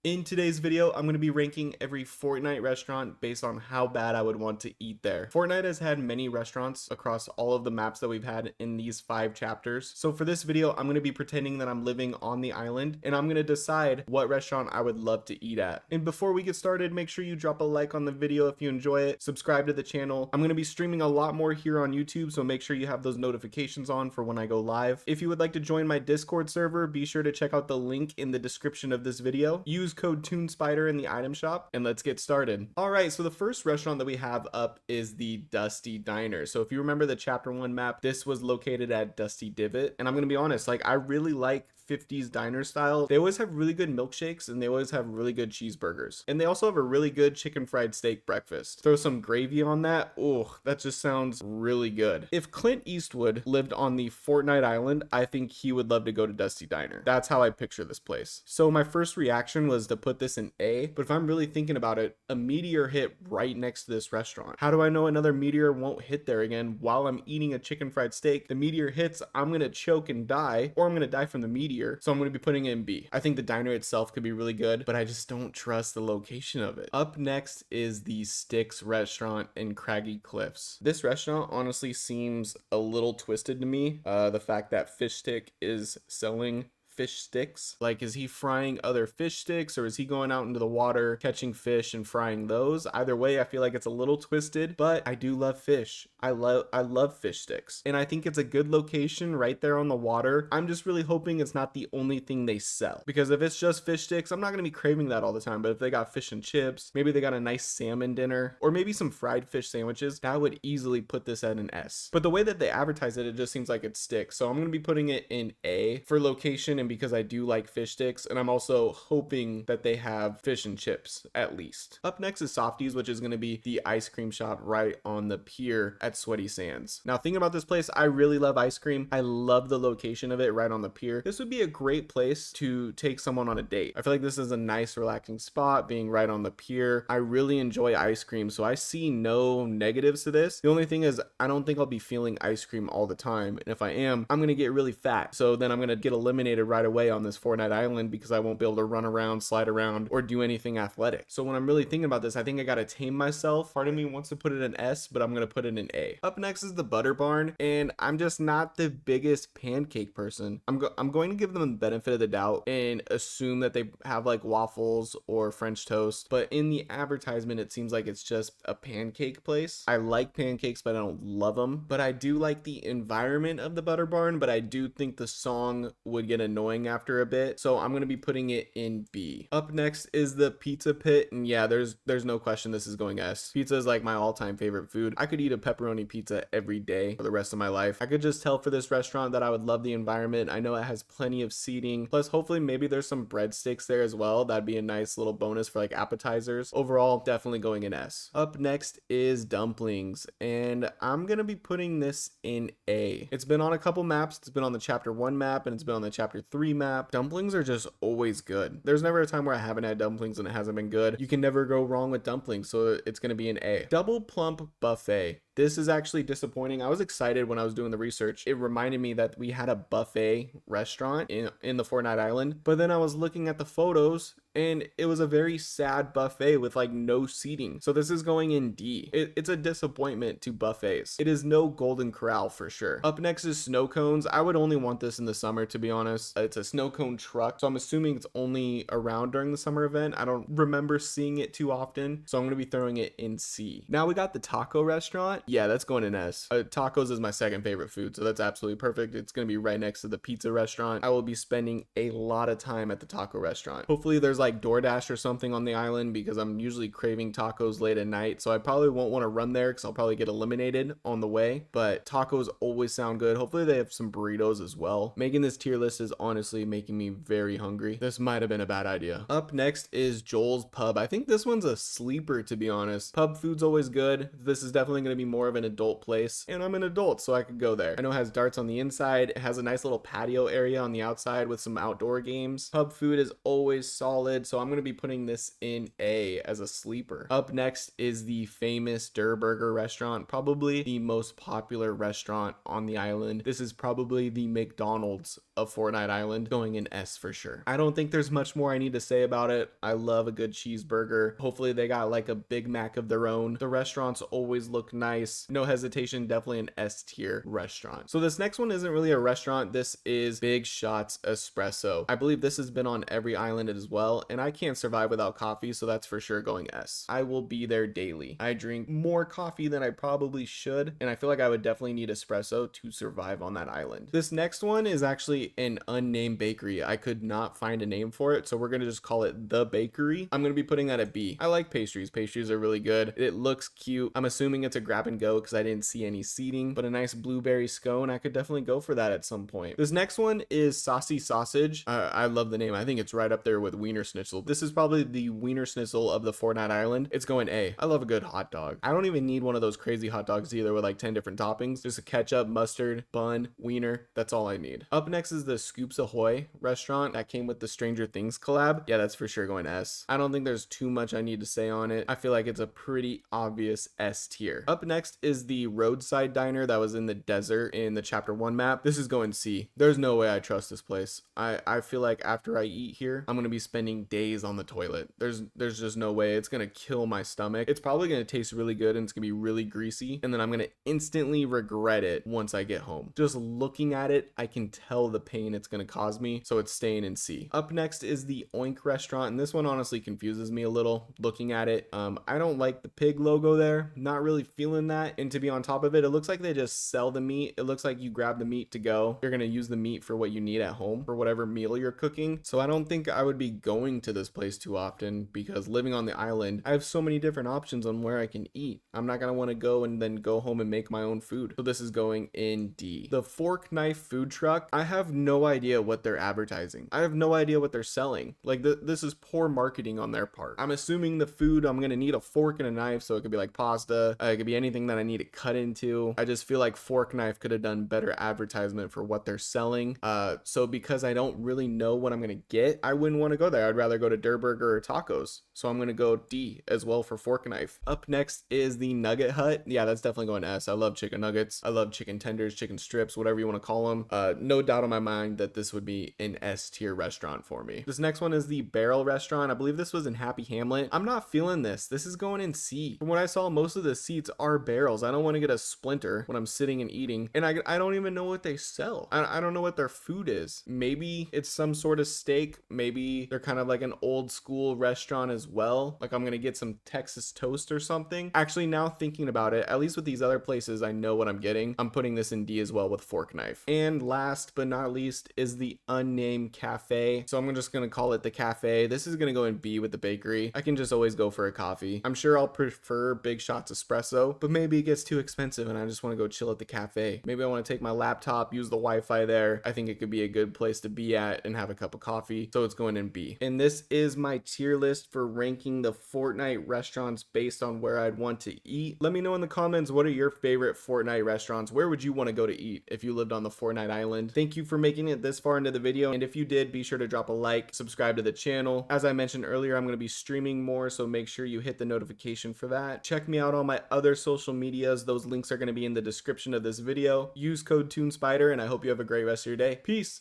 In today's video, I'm going to be ranking every Fortnite restaurant based on how bad I would want to eat there. Fortnite has had many restaurants across all of the maps that we've had in these 5 chapters. So for this video, I'm going to be pretending that I'm living on the island and I'm going to decide what restaurant I would love to eat at. And before we get started, make sure you drop a like on the video if you enjoy it, subscribe to the channel. I'm going to be streaming a lot more here on YouTube, so make sure you have those notifications on for when I go live. If you would like to join my Discord server, be sure to check out the link in the description of this video. Use code TuneSpider in the item shop and let's get started. All right, so the first restaurant that we have up is the Dusty Diner. So if you remember the chapter 1 map, this was located at Dusty Divot, and I'm gonna be honest, like I really like 50s diner style. They always have really good milkshakes and they always have really good cheeseburgers, and they also have a really good chicken fried steak breakfast. Throw some gravy on that. Oh, that just sounds really good. If Clint Eastwood lived on the Fortnite Island, I think he would love to go to Dusty Diner. That's how I picture this place. So my first reaction was to put this in A, but if I'm really thinking about it, a meteor hit right next to this restaurant. How do I know another meteor won't hit there again while I'm eating a chicken fried steak? The meteor hits, I'm gonna choke and die, or I'm gonna die from the meteor, so I'm gonna be putting it in B. I think the diner itself could be really good, but I just don't trust the location of it. Up next is the Sticks restaurant in Craggy Cliffs. This restaurant honestly seems a little twisted to me. The fact that Fish Stick is selling fish sticks. Like, is he frying other fish sticks, or is he going out into the water catching fish and frying those? Either way, I feel like it's a little twisted, but I do love fish. I love fish sticks, and I think it's a good location right there on the water. I'm just really hoping it's not the only thing they sell, because if it's just fish sticks, I'm not gonna be craving that all the time. But if they got fish and chips, maybe they got a nice salmon dinner, or maybe some fried fish sandwiches, that would easily put this at an S. But the way that they advertise it, it just seems like it's sticks, so I'm gonna be putting it in A for location and because I do like fish sticks, and I'm also hoping that they have fish and chips at least. Up next is Softies, which is going to be the ice cream shop right on the pier at Sweaty Sands. Now, thinking about this place, I really love ice cream. I love the location of it right on the pier. This would be a great place to take someone on a date. I feel like this is a nice relaxing spot being right on the pier. I really enjoy ice cream, so I see no negatives to this. The only thing is I don't think I'll be feeling ice cream all the time, and if I am, I'm going to get really fat, so then I'm going to get eliminated right away on this Fortnite Island because I won't be able to run around, slide around, or do anything athletic. So when I'm really thinking about this, I think I gotta tame myself. Part of me wants to put it in S, but I'm gonna put it in A. Up next is the Butter Barn, and I'm just not the biggest pancake person. I'm going to give them the benefit of the doubt and assume that they have like waffles or French toast, but in the advertisement it seems like it's just a pancake place. I like pancakes, but I don't love them. But I do like the environment of the Butter Barn, but I do think the song would get annoying after a bit, so I'm going to be putting it in B. Up next is the Pizza Pit, and yeah, there's no question this is going S. Pizza is like my all-time favorite food. I could eat a pepperoni pizza every day for the rest of my life. I could just tell for this restaurant that I would love the environment. I know it has plenty of seating, plus hopefully maybe there's some breadsticks there as well. That'd be a nice little bonus for like appetizers. Overall, definitely going in S. Up next is Dumplings, and I'm gonna be putting this in A. It's been on a couple maps. It's been on the chapter 1 map, and it's been on the chapter 3 map. Dumplings are just always good. There's never a time where I haven't had dumplings and it hasn't been good. You can never go wrong with dumplings, so it's going to be an A. Double Plump Buffet. This is actually disappointing. I was excited when I was doing the research. It reminded me that we had a buffet restaurant in the Fortnite Island, but then I was looking at the photos and it was a very sad buffet with like no seating. So this is going in D. It's a disappointment to buffets. It is no Golden Corral for sure. Up next is snow cones. I would only want this in the summer, to be honest. It's a snow cone truck, so I'm assuming it's only around during the summer event. I don't remember seeing it too often, so I'm going to be throwing it in C. Now we got the taco restaurant. Yeah, that's going in S. Tacos is my second favorite food, so that's absolutely perfect. It's going to be right next to the pizza restaurant. I will be spending a lot of time at the taco restaurant. Hopefully there's like DoorDash or something on the island, because I'm usually craving tacos late at night, so I probably won't want to run there because I'll probably get eliminated on the way. But tacos always sound good. Hopefully they have some burritos as well. Making this tier list is honestly making me very hungry. This might have been a bad idea. Up next is Joel's Pub. I think this one's a sleeper, to be honest. Pub food's always good. This is definitely going to be more of an adult place, and I'm an adult, so I could go there. I know it has darts on the inside. It has a nice little patio area on the outside with some outdoor games. Pub food is always solid, so I'm going to be putting this in A as a sleeper. Up next is the famous Durr Burger restaurant, probably the most popular restaurant on the island. This is probably the McDonald's of Fortnite Island, going in S for sure. I don't think there's much more I need to say about it. I love a good cheeseburger. Hopefully they got like a Big Mac of their own. The restaurants always look nice. No hesitation, definitely an S tier restaurant. So this next one isn't really a restaurant. This is Big Shots Espresso. I believe this has been on every island as well, and I can't survive without coffee, so that's for sure going S. I will be there daily. I drink more coffee than I probably should, and I feel like I would definitely need espresso to survive on that island. This next one is actually an unnamed bakery. I could not find a name for it, so we're gonna just call it The Bakery. I'm gonna be putting that at B. I like pastries. Pastries are really good. It looks cute. I'm assuming it's a grab and go because I didn't see any seating, but a nice blueberry scone, I could definitely go for that at some point. This next one is Saucy Sausage. I love the name. I think it's right up there with Wiener Schnitzel. This is probably the Wiener Schnitzel of the Fortnite Island. It's going A. I love a good hot dog. I don't even need one of those crazy hot dogs either with like 10 different toppings. Just a ketchup, mustard, bun, wiener. That's all I need. Up next is the Scoops Ahoy restaurant that came with the Stranger Things collab. Yeah, that's for sure going S. I don't think there's too much I need to say on it. I feel like it's a pretty obvious S tier. Up next is the Roadside Diner that was in the desert in the chapter 1 map. This is going C. There's no way I trust this place. I feel like after I eat here, I'm gonna be spending days on the toilet. There's just no way. It's gonna kill my stomach. It's probably gonna taste really good and it's gonna be really greasy, and then I'm gonna instantly regret it once I get home. Just looking at it, I can tell the pain it's gonna cause me, so it's staying in C. Up next is the Oink restaurant, and this one honestly confuses me a little looking at it. I don't like the pig logo there. Not really feeling that. And to be on top of it, it looks like they just sell the meat. It looks like you grab the meat to go. You're gonna use the meat for what you need at home for whatever meal you're cooking. So I don't think I would be going to this place too often, because living on the island, I have so many different options on where I can eat. I'm not gonna want to go and then go home and make my own food. So this is going in D. The Fork Knife food truck, I have no idea what they're advertising. I have no idea what they're selling. Like this is poor marketing on their part. I'm assuming the food, I'm gonna need a fork and a knife, so it could be like pasta, it could be anything that I need to cut into. I just feel like Fork Knife could have done better advertisement for what they're selling. So because I don't really know what I'm gonna get, I wouldn't want to go there. I'd rather go to Durr Burger or tacos. So I'm gonna go D as well for Fork Knife. Up next is the Nugget Hut. Yeah, that's definitely going S. I love chicken nuggets. I love chicken tenders, chicken strips, whatever you want to call them. No doubt in my mind that this would be an S tier restaurant for me. This next one is the Barrel restaurant. I believe this was in Happy Hamlet. I'm not feeling this. This is going in C. From what I saw, most of the seats are barrels. I don't want to get a splinter when I'm sitting and eating, and I don't even know what they sell. I don't know what their food is. Maybe it's some sort of steak. Maybe they're kind of like an old school restaurant as well. Like I'm gonna get some Texas toast or something. Actually, now thinking about it, at least with these other places, I know what I'm getting. I'm putting this in D as well with Fork Knife. And last but not least is the Unnamed Cafe. So I'm just gonna call it the cafe. This is gonna go in B with the bakery. I can just always go for a coffee. I'm sure I'll prefer Big Shots Espresso, but maybe it gets too expensive and I just want to go chill at the cafe. Maybe I want to take my laptop, use the Wi-Fi there. I think it could be a good place to be at and have a cup of coffee. So it's going in B. And this is my tier list for ranking the Fortnite restaurants based on where I'd want to eat. Let me know in the comments, what are your favorite Fortnite restaurants? Where would you want to go to eat if you lived on the Fortnite Island? Thank you for making it this far into the video. And if you did, be sure to drop a like, subscribe to the channel. As I mentioned earlier, I'm going to be streaming more, so make sure you hit the notification for that. Check me out on my other social medias. Those links are going to be in the description of this video. Use code TuneSpider, and I hope you have a great rest of your day. Peace.